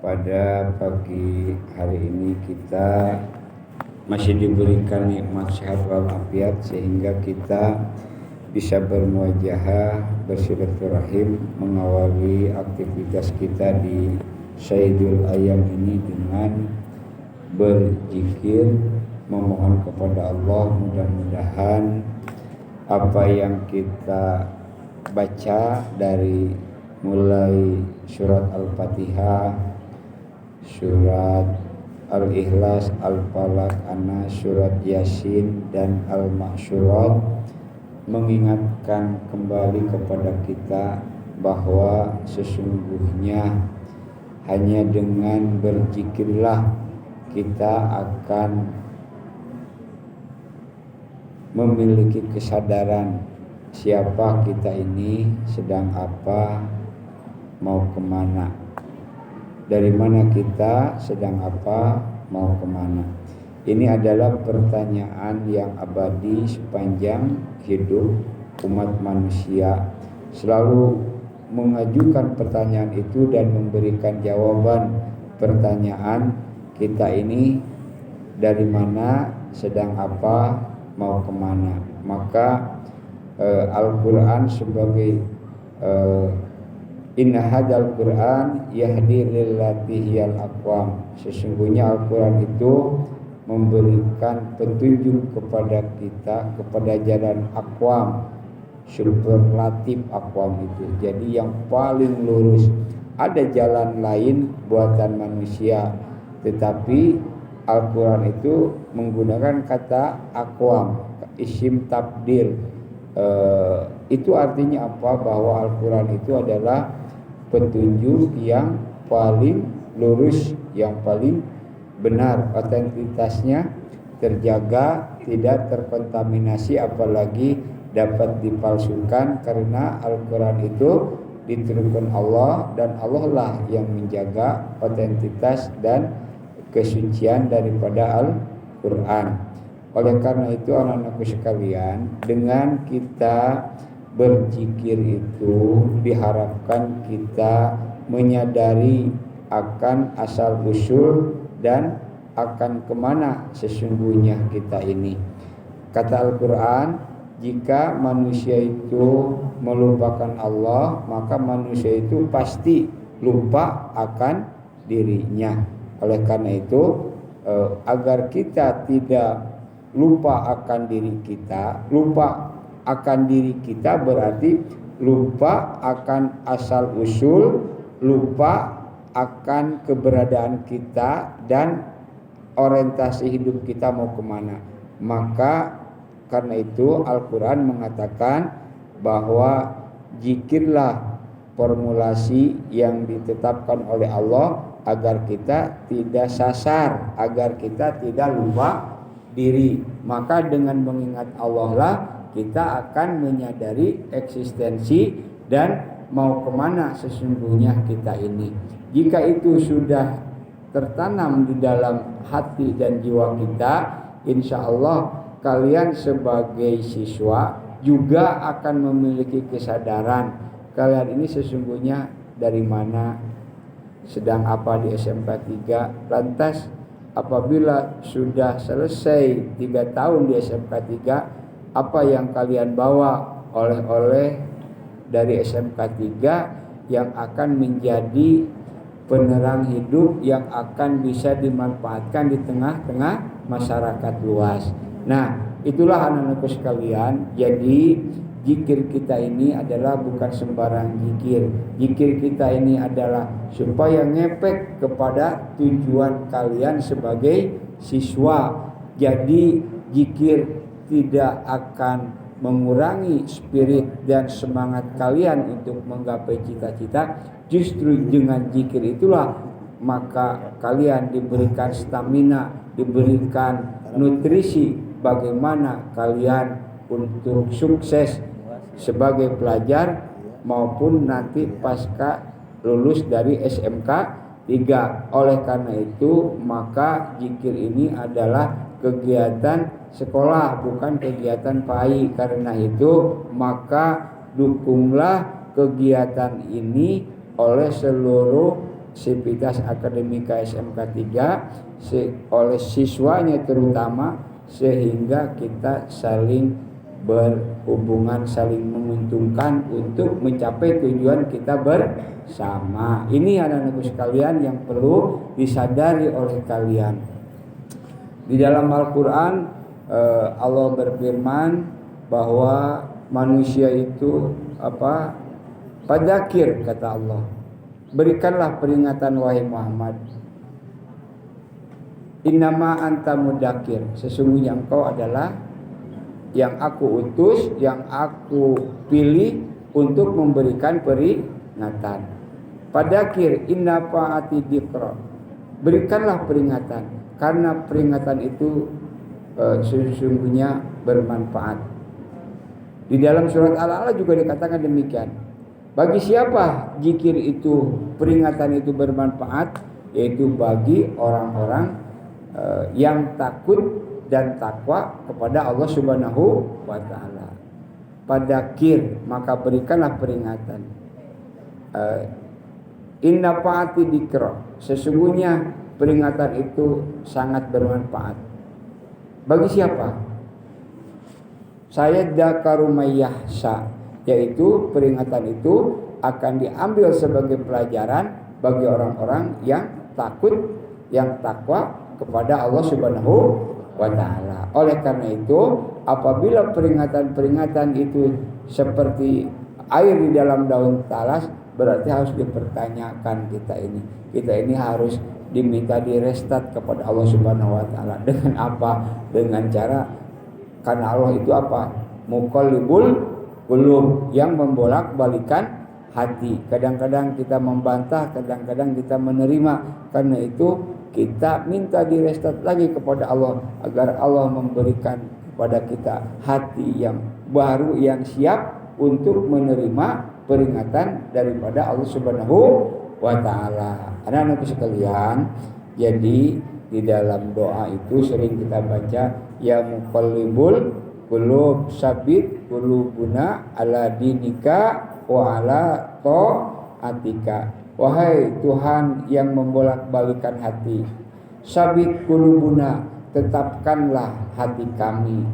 Pada pagi hari ini kita masih diberikan nikmat sehat walafiat sehingga kita bisa bermuajahah, bersilaturahim, mengawali aktivitas kita di Sayyidul Ayam ini dengan berzikir, memohon kepada Allah. Mudah-mudahan apa yang kita baca dari mulai surat Al-Fatihah, surat Al-Ikhlas, Al-Falaq, An-Nas, surat Yasin dan Al-Ma'syurat mengingatkan kembali kepada kita bahwa sesungguhnya hanya dengan berzikirlah kita akan memiliki kesadaran siapa kita ini, sedang apa, mau kemana. Dari mana kita, sedang apa, mau kemana. Ini adalah pertanyaan yang abadi sepanjang hidup umat manusia. Selalu mengajukan pertanyaan itu dan memberikan jawaban pertanyaan kita ini dari mana, sedang apa, mau kemana. Maka Al-Quran sebagai Inna hadzal Qur'an yahdi lillati hiyal aqwam. Sesungguhnya Al-Quran itu memberikan petunjuk kepada kita kepada jalan aqwam, superlatif aqwam itu. Jadi yang paling lurus. Ada jalan lain buatan manusia, tetapi Al-Quran itu menggunakan kata aqwam, isim tabdil. Itu artinya apa? Bahwa Al-Quran itu adalah petunjuk yang paling lurus, yang paling benar, otentitasnya terjaga, tidak terkontaminasi, apalagi dapat dipalsukan, karena Al-Quran itu diturunkan Allah dan Allah lah yang menjaga otentitas dan kesucian daripada Al-Quran. Oleh karena itu anak-anakku sekalian, dengan kita berzikir itu diharapkan kita menyadari akan asal usul dan akan kemana sesungguhnya kita ini. Kata Al-Quran, jika manusia itu melupakan Allah, maka manusia itu pasti lupa akan dirinya. Oleh karena itu agar kita tidak lupa akan diri kita, lupa akan diri kita berarti lupa akan asal usul, lupa akan keberadaan kita dan orientasi hidup kita mau kemana. Maka karena itu Al-Quran mengatakan bahwa zikirlah formulasi yang ditetapkan oleh Allah agar kita tidak sasar, agar kita tidak lupa diri. Maka dengan mengingat Allah lah kita akan menyadari eksistensi dan mau kemana sesungguhnya kita ini. Jika itu sudah tertanam di dalam hati dan jiwa kita, insya Allah kalian sebagai siswa juga akan memiliki kesadaran kalian ini sesungguhnya dari mana, sedang apa di SMK 3. Lantas apabila sudah selesai 3 tahun di SMK 3, apa yang kalian bawa oleh-oleh dari SMK 3 yang akan menjadi penerang hidup yang akan bisa dimanfaatkan di tengah-tengah masyarakat luas. Nah, itulah anak-anakku sekalian. Jadi zikir kita ini adalah bukan sembarang zikir. Zikir kita ini adalah supaya ngepek kepada tujuan kalian sebagai siswa. Jadi zikir tidak akan mengurangi spirit dan semangat kalian untuk menggapai cita-cita. Justru dengan zikir itulah maka kalian diberikan stamina, diberikan nutrisi bagaimana kalian untuk sukses sebagai pelajar maupun nanti pasca lulus dari SMK 3. Oleh karena itu maka zikir ini adalah kegiatan sekolah, bukan kegiatan PAI. Karena itu maka dukunglah kegiatan ini oleh seluruh Sivitas Akademika SMK 3 oleh siswanya terutama, sehingga kita saling berhubungan, saling menguntungkan untuk mencapai tujuan kita bersama. Ini anak-anakku sekalian yang perlu disadari oleh kalian. Di dalam Al-Quran Allah berfirman bahwa manusia itu Fadzakir, kata Allah, berikanlah peringatan wahai Muhammad. Innama anta mudakir, sesungguhnya engkau adalah yang aku utus, yang aku pilih untuk memberikan peringatan. Fadzakir inna fa'ati dzikra, berikanlah peringatan, karena peringatan itu sesungguhnya bermanfaat. Di dalam surat Al-A'la juga dikatakan demikian. Bagi siapa zikir itu, peringatan itu bermanfaat, yaitu bagi orang-orang yang takut dan takwa kepada Allah Subhanahu wa taala. Fadzakir, maka berikanlah peringatan. Inna fa'ati dzikra, sesungguhnya peringatan itu sangat bermanfaat. Bagi siapa? Sayadzakaru may yakhsha, yaitu peringatan itu akan diambil sebagai pelajaran bagi orang-orang yang takut, yang takwa kepada Allah Subhanahu wa taala. Oleh karena itu, apabila peringatan-peringatan itu seperti air di dalam daun talas, berarti harus dipertanyakan kita ini. Kita ini harus diminta direstart kepada Allah Subhanahu wa taala. Dengan apa? Dengan cara, karena Allah itu apa? Muqallibul qulub, yang membolak-balikan hati. Kadang-kadang kita membantah, kadang-kadang kita menerima. Karena itu kita minta direstart lagi kepada Allah, agar Allah memberikan kepada kita hati yang baru, yang siap untuk menerima peringatan daripada Allah Subhanahu wa taala. Anak-anakku sekalian, jadi di dalam doa itu sering kita baca, ya muqallibul qulub sabit qulubuna ala dinika wa ala taatika. Wahai Tuhan yang membolak-balikan hati, sabit qulubuna, tetapkanlah hati kami,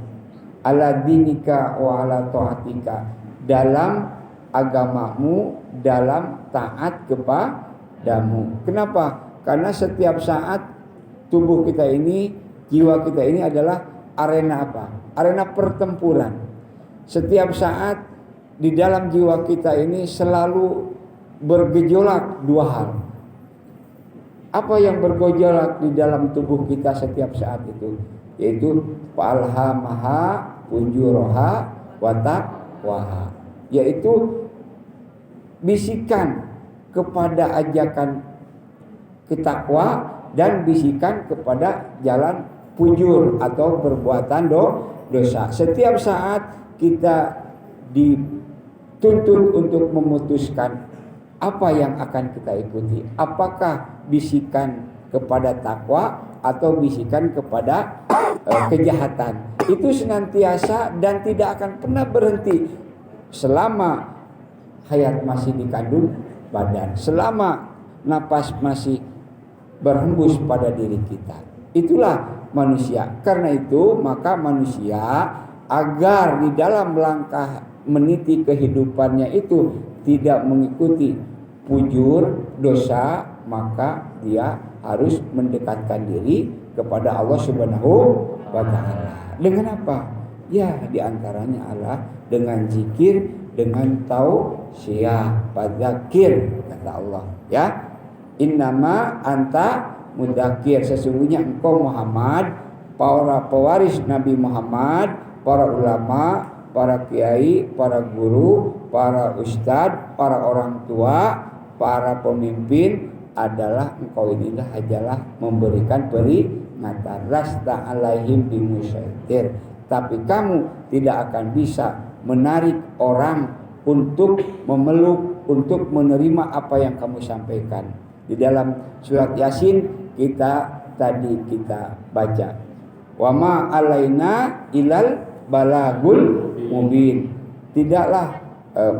ala dinika wa ala taatika, dalam agamamu, dalam taat kepadamu. Kenapa? Karena setiap saat tubuh kita ini, jiwa kita ini adalah arena apa? Arena pertempuran. Setiap saat di dalam jiwa kita ini selalu bergejolak dua hal. Apa yang bergejolak di dalam tubuh kita setiap saat itu? Yaitu falhamaha fujuraha wa taqwaha, yaitu bisikan kepada ajakan ketakwa dan bisikan kepada jalan fujur atau perbuatan dosa. Setiap saat kita dituntut untuk memutuskan apa yang akan kita ikuti. Apakah bisikan kepada takwa atau bisikan kepada kejahatan. Itu senantiasa dan tidak akan pernah berhenti selama hayat masih dikandung badan, selama napas masih berhembus pada diri kita. Itulah manusia. Karena itu maka manusia agar di dalam langkah meniti kehidupannya itu tidak mengikuti fujur dosa, maka dia harus mendekatkan diri kepada Allah Subhanahu wa taala. Dengan apa? Ya, diantaranya adalah dengan zikir, dengan tausiah, fadzakir, kata Allah. Ya, innama anta mudakir, sesungguhnya engkau Muhammad, para pewaris Nabi Muhammad, para ulama, para kiai, para guru, para ustadz, para orang tua, para pemimpin, adalah engkau inilah adalah memberikan peringatan. Lasta alaihim bimusaitir, tapi kamu tidak akan bisa menarik orang untuk memeluk, untuk menerima apa yang kamu sampaikan. Di dalam surat Yasin kita baca, wa ma alaina ilal balagul mubin. Tidaklah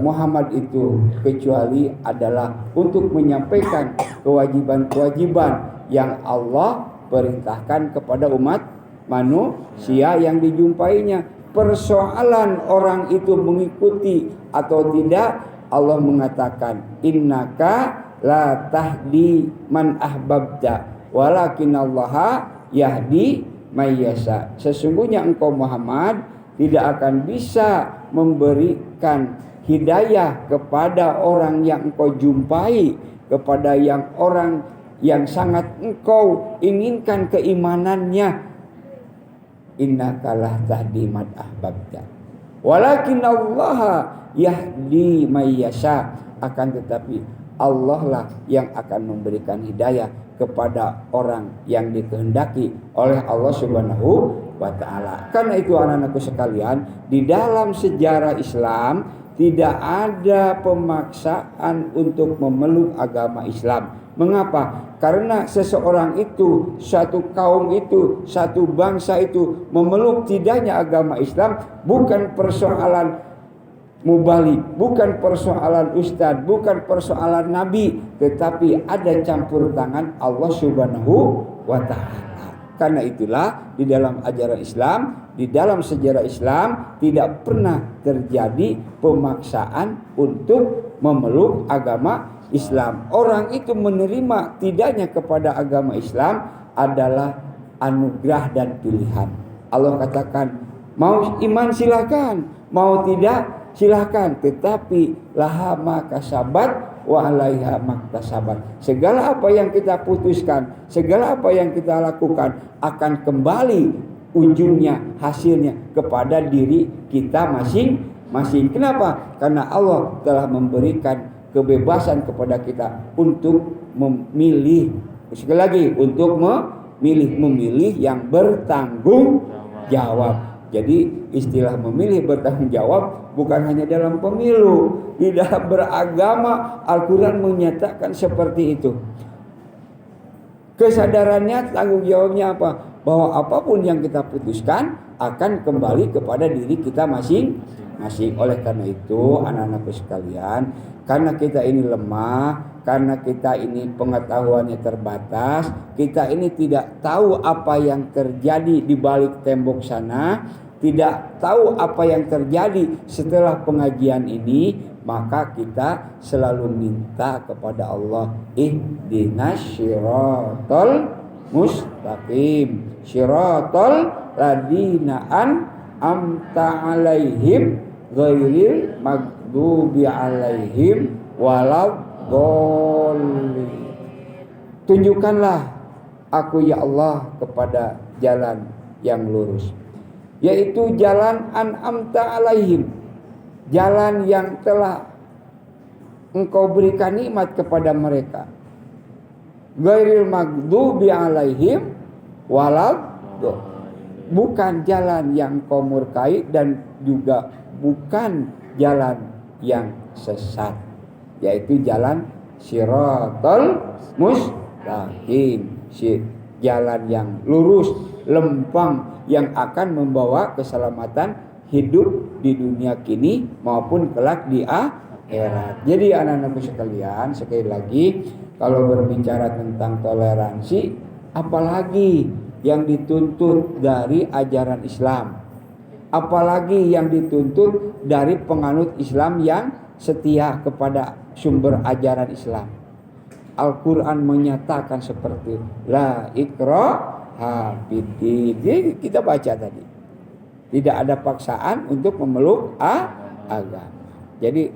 Muhammad itu kecuali adalah untuk menyampaikan kewajiban-kewajiban yang Allah perintahkan kepada umat manusia yang dijumpainya. Persoalan orang itu mengikuti atau tidak, Allah mengatakan innaka la tahdi man ahbabta walakinallaha yahdi may yasha. Sesungguhnya engkau Muhammad tidak akan bisa memberikan hidayah kepada orang yang engkau jumpai, kepada orang yang sangat engkau inginkan keimanannya. Innaka la tahdi man ahbabta walakinallaha yahdi may yasha. Akan tetapi Allah lah yang akan memberikan hidayah kepada orang yang dikehendaki oleh Allah Subhanahu wa ta'ala. Karena itu anak-anakku sekalian, di dalam sejarah Islam tidak ada pemaksaan untuk memeluk agama Islam. Mengapa? Karena seseorang itu, satu kaum itu, satu bangsa itu memeluk tidaknya agama Islam bukan persoalan mubalik, bukan persoalan ustadz, bukan persoalan nabi, tetapi ada campur tangan Allah Subhanahu wa ta'ala. Karena itulah di dalam ajaran Islam, di dalam sejarah Islam tidak pernah terjadi pemaksaan untuk memeluk agama Islam. Orang itu menerima tidaknya kepada agama Islam adalah anugerah dan pilihan. Allah katakan, mau iman silakan, mau tidak silakan, tetapi laha ma kasabat wa 'alaiha maktasabat. Segala apa yang kita putuskan, segala apa yang kita lakukan akan kembali ujungnya, hasilnya kepada diri kita masing-masing. Kenapa? Karena Allah telah memberikan kebebasan kepada kita untuk memilih. Sekali lagi, untuk memilih yang bertanggung jawab. Jadi istilah memilih bertanggung jawab bukan hanya dalam pemilu, di dalam beragama Al-Quran menyatakan seperti itu. Kesadarannya, tanggung jawabnya apa? Bahwa apapun yang kita putuskan akan kembali kepada diri kita masing-masing. Oleh karena itu anak-anakku sekalian, karena kita ini lemah, karena kita ini pengetahuannya terbatas, kita ini tidak tahu apa yang terjadi di balik tembok sana, tidak tahu apa yang terjadi setelah pengajian ini, maka kita selalu minta kepada Allah, ihdinas syiratal mustaqim, syiratal ladzina an'amta 'alaihim ghairil maghdubi 'alaihim waladdallin. Tunjukkanlah aku ya Allah kepada jalan yang lurus, yaitu jalan an'amta 'alaihim, jalan yang telah engkau berikan nikmat kepada mereka. Ghairil maghdubi 'alaihim waladdallin, bukan jalan yang kau murkai dan juga bukan jalan yang sesat, yaitu jalan Shiratal Mustaqim, jalan yang lurus, lempang, yang akan membawa keselamatan hidup di dunia kini maupun kelak di akhirat. Jadi anak-anakku sekalian, sekali lagi, kalau berbicara tentang toleransi, apalagi yang dituntut dari ajaran Islam, apalagi yang dituntut dari penganut Islam yang setia kepada sumber ajaran Islam. Al-Quran menyatakan seperti la ikraha fiddin. Jadi kita baca tadi, tidak ada paksaan untuk memeluk agama. Jadi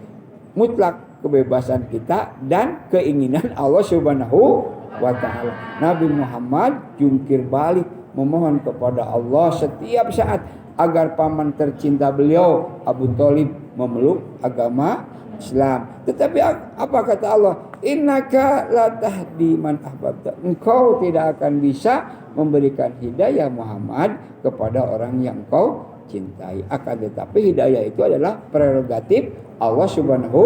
mutlak kebebasan kita dan keinginan Allah Subhanahu wa ta'ala. Nabi Muhammad jungkir balik memohon kepada Allah setiap saat agar paman tercinta beliau Abu Thalib memeluk agama Islam. Tetapi apa kata Allah? Innaka la tahdi man ahbabta. Engkau tidak akan bisa memberikan hidayah Muhammad kepada orang yang engkau cintai. Akan tetapi hidayah itu adalah prerogatif Allah Subhanahu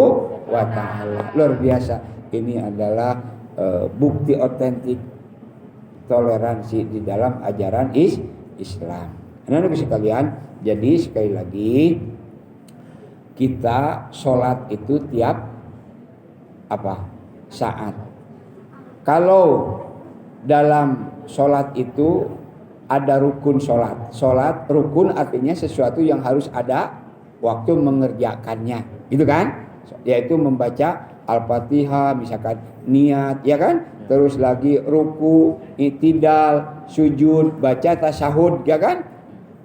wa ta'ala. Luar biasa. Ini adalah bukti otentik toleransi di dalam ajaran Islam. Anak-anak sekalian, jadi sekali lagi kita sholat itu tiap saat. Kalau dalam sholat itu ada rukun sholat. Sholat rukun artinya sesuatu yang harus ada waktu mengerjakannya, gitu kan? Yaitu membaca Al-Fatihah, misalkan niat, ya kan? Terus lagi ruku, i'tidal, sujud, baca tasyahud, ya kan?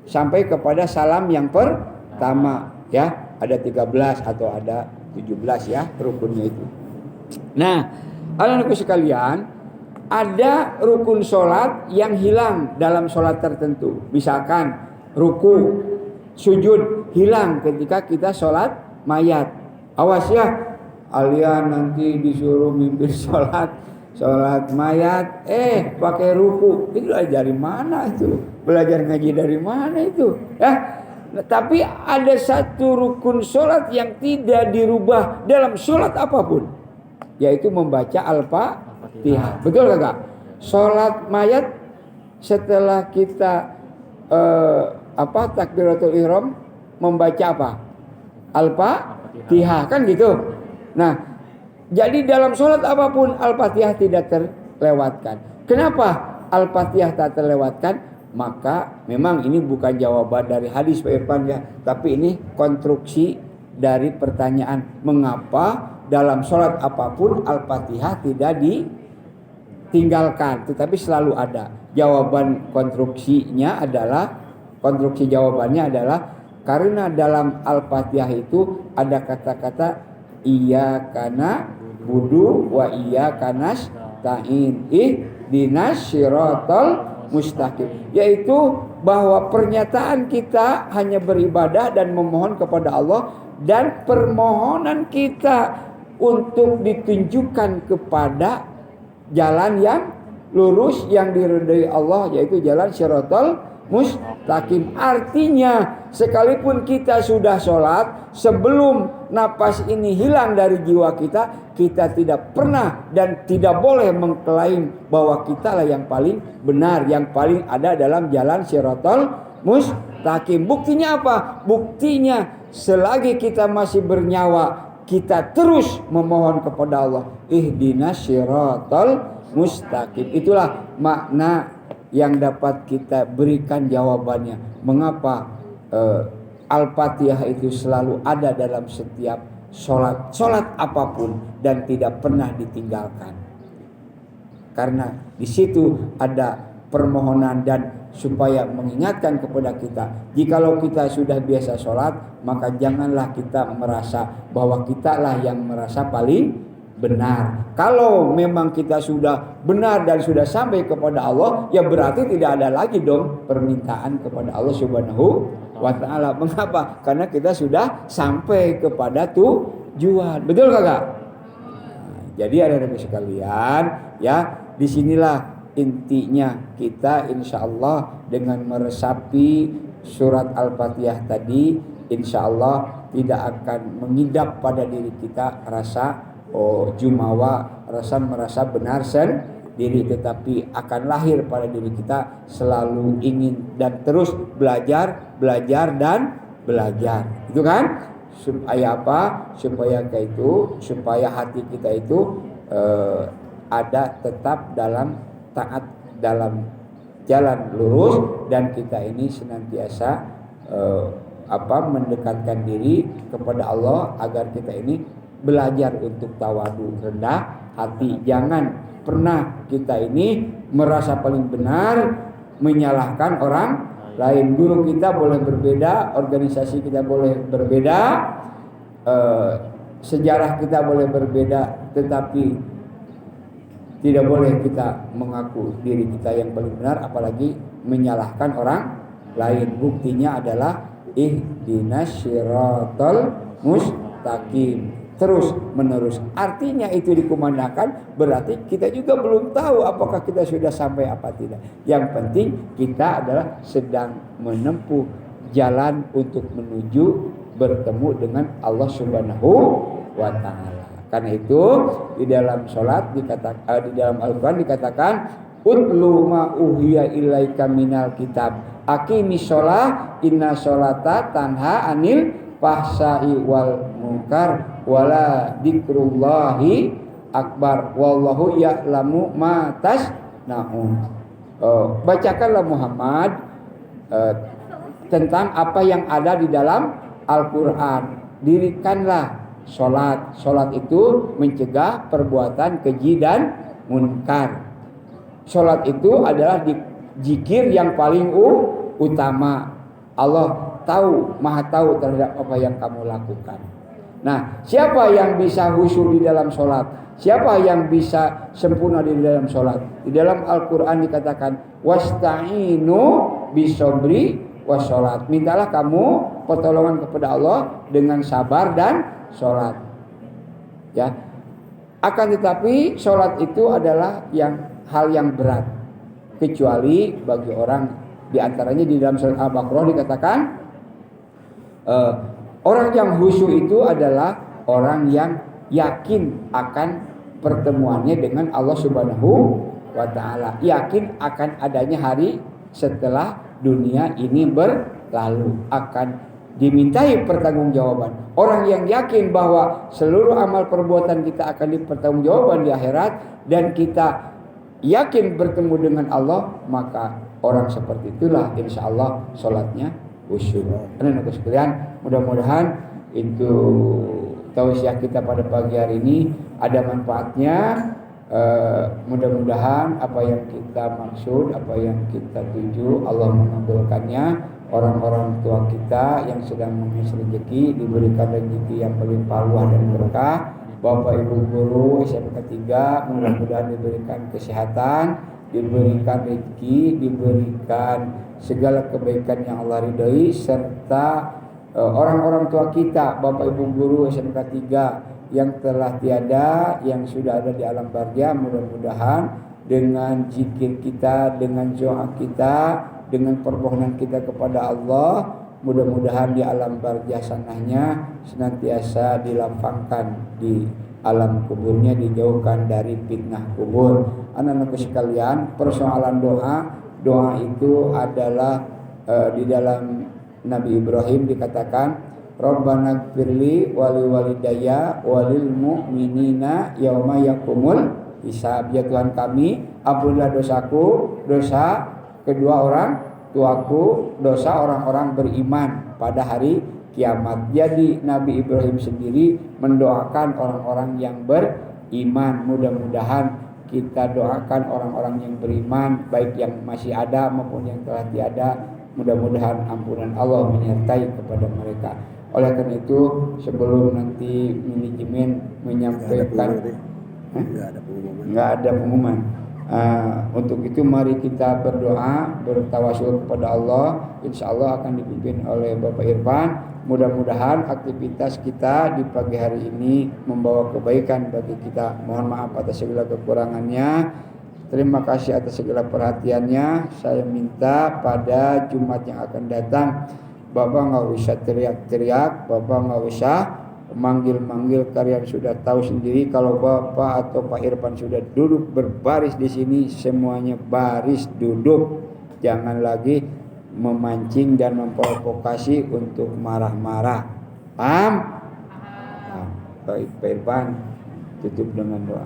Sampai kepada salam yang pertama, ya. Ada 13 atau ada 17 ya rukunnya itu. Nah, anak-anakku sekalian, ada rukun sholat yang hilang dalam sholat tertentu. Misalkan ruku, sujud hilang ketika kita sholat mayat. Awas ya, kalian nanti disuruh mimpin sholat mayat, pakai ruku. Itu dari mana itu? Belajar ngaji dari mana itu? Ya. Tapi ada satu rukun sholat yang tidak dirubah dalam sholat apapun, yaitu membaca Al-Fatihah. Betul kagak? Sholat mayat setelah kita takbiratul ihram membaca apa? Al-Fatihah, kan gitu. Nah, jadi dalam sholat apapun Al-Fatihah tidak terlewatkan. Kenapa Al-Fatihah tak terlewatkan? Maka memang ini bukan jawaban dari hadis Pak Irfan ya, tapi ini konstruksi dari pertanyaan mengapa dalam sholat apapun Al-Fatihah tidak ditinggalkan, tetapi selalu ada. Konstruksi jawabannya adalah karena dalam Al-Fatihah itu ada kata-kata iyyaka na'budu wa iyyaka nasta'in ihdinas siratal mustaqim, yaitu bahwa pernyataan kita hanya beribadah dan memohon kepada Allah, dan permohonan kita untuk ditunjukkan kepada jalan yang lurus yang diridhai Allah, yaitu jalan siratal mustaqim. Artinya sekalipun kita sudah sholat, sebelum napas ini hilang dari jiwa kita, kita tidak pernah dan tidak boleh mengklaim bahwa kita lah yang paling benar, yang paling ada dalam jalan siratal mustaqim. Buktinya apa? Buktinya selagi kita masih bernyawa, kita terus memohon kepada Allah, ihdinas siratal mustaqim. Itulah makna yang dapat kita berikan jawabannya. Mengapa Al-Fatihah itu selalu ada dalam setiap sholat apapun dan tidak pernah ditinggalkan. Karena di situ ada permohonan dan supaya mengingatkan kepada kita, jikalau kita sudah biasa sholat, maka janganlah kita merasa bahwa kita lah yang merasa paling benar. Kalau memang kita sudah benar dan sudah sampai kepada Allah, ya berarti tidak ada lagi dong permintaan kepada Allah Subhanahu wa ta'ala. Mengapa? Karena kita sudah sampai kepada tujuan. Betul kagak? Nah, jadi adik-adik sekalian, ya, disinilah intinya kita insya Allah dengan meresapi surat Al-Fatihah tadi, insya Allah tidak akan mengidap pada diri kita rasa jumawa, rasa merasa benar sendiri, tetapi akan lahir pada diri kita selalu ingin dan terus belajar dan belajar. Itu kan? Supaya apa? Supaya hati kita itu ada tetap dalam taat, dalam jalan lurus, dan kita ini senantiasa mendekatkan diri kepada Allah agar kita ini belajar untuk tawadu, rendah hati. Jangan pernah kita ini merasa paling benar, menyalahkan orang lain. Guru kita boleh berbeda, organisasi kita boleh berbeda, sejarah kita boleh berbeda, tetapi tidak boleh kita mengaku diri kita yang paling benar, apalagi menyalahkan orang lain. Buktinya adalah ihdinas siratal mustaqim, terus menerus. Artinya itu dikumandangkan, berarti kita juga belum tahu apakah kita sudah sampai apa tidak. Yang penting kita adalah sedang menempuh jalan untuk menuju bertemu dengan Allah Subhanahu wa ta'ala. Karena itu di dalam sholat di dalam Al-Quran dikatakan, utlu ma uhiya ilaika minal kitab aqimis sholah inna sholata tanha anil fahsai wal munkar wala dzikrullahi akbar. Wallahu ya'lamu ma tasna'un. Bacakanlah Muhammad tentang apa yang ada di dalam Al-Quran. Dirikanlah sholat. Sholat itu mencegah perbuatan keji dan munkar. Sholat itu adalah zikir yang paling utama. Allah tahu, maha tahu terhadap apa yang kamu lakukan. Nah, siapa yang bisa khusyuk di dalam sholat? Siapa yang bisa sempurna di dalam sholat? Di dalam Al-Quran dikatakan wasta'inu bisobri washolat. Mintalah kamu pertolongan kepada Allah dengan sabar dan sholat. Ya, akan tetapi sholat itu adalah hal yang berat, kecuali bagi orang, diantaranya di dalam surat Al-Baqarah dikatakan orang yang khusyuk itu adalah orang yang yakin akan pertemuannya dengan Allah Subhanahu wa ta'ala, yakin akan adanya hari setelah dunia ini berlalu, akan dimintai pertanggungjawaban. Orang yang yakin bahwa seluruh amal perbuatan kita akan dipertanggungjawabkan di akhirat dan kita yakin bertemu dengan Allah, maka orang seperti itulah insya Allah sholatnya khusyuk. Anak-anak sekalian, mudah-mudahan itu tausiah kita pada pagi hari ini ada manfaatnya. Mudah-mudahan apa yang kita maksud, apa yang kita tuju, Allah mengabulkannya. Orang-orang tua kita yang sedang mengisi rezeki diberikan rezeki yang berlimpah ruah dan berkah. Bapak Ibu guru SMK 3 mudah-mudahan diberikan kesehatan, diberikan rezeki, diberikan segala kebaikan yang Allah ridhoi, serta orang-orang tua kita, Bapak Ibu guru SMK 3 yang telah tiada, yang sudah ada di alam barzah, mudah-mudahan dengan zikir kita, dengan doa kita, dengan permohonan kita kepada Allah, mudah-mudahan di alam barzah sananya senantiasa dilapangkan, di alam kuburnya dijauhkan dari fitnah kubur. Anak-anak sekalian, persoalan doa itu adalah di dalam Nabi Ibrahim dikatakan Rabbana gfirli wali walidayya walil mu'minina yauma yaqumul hisab. Ya Tuhan kami, ampunilah dosaku, dosa kedua orang tuaku, dosa orang-orang beriman pada hari kiamat. Jadi Nabi Ibrahim sendiri mendoakan orang-orang yang beriman. Mudah-mudahan kita doakan orang-orang yang beriman, baik yang masih ada maupun yang telah tiada. Mudah-mudahan ampunan Allah menyertai kepada mereka. Oleh karena itu, sebelum nanti manajemen menyampaikan, nggak ada pengumuman. Untuk itu mari kita berdoa, bertawasul kepada Allah. Insya Allah akan dipimpin oleh Bapak Irfan. Mudah-mudahan aktivitas kita di pagi hari ini membawa kebaikan bagi kita. Mohon maaf atas segala kekurangannya. Terima kasih atas segala perhatiannya. Saya minta pada Jumat yang akan datang, Bapak nggak usah teriak-teriak, Bapak nggak usah manggil-manggil. Kalian sudah tahu sendiri kalau Bapak atau Pak Irfan sudah duduk berbaris di sini, semuanya baris duduk. Jangan lagi memancing dan memprovokasi untuk marah-marah. Paham? Baik, Pak Irfan tutup dengan doa.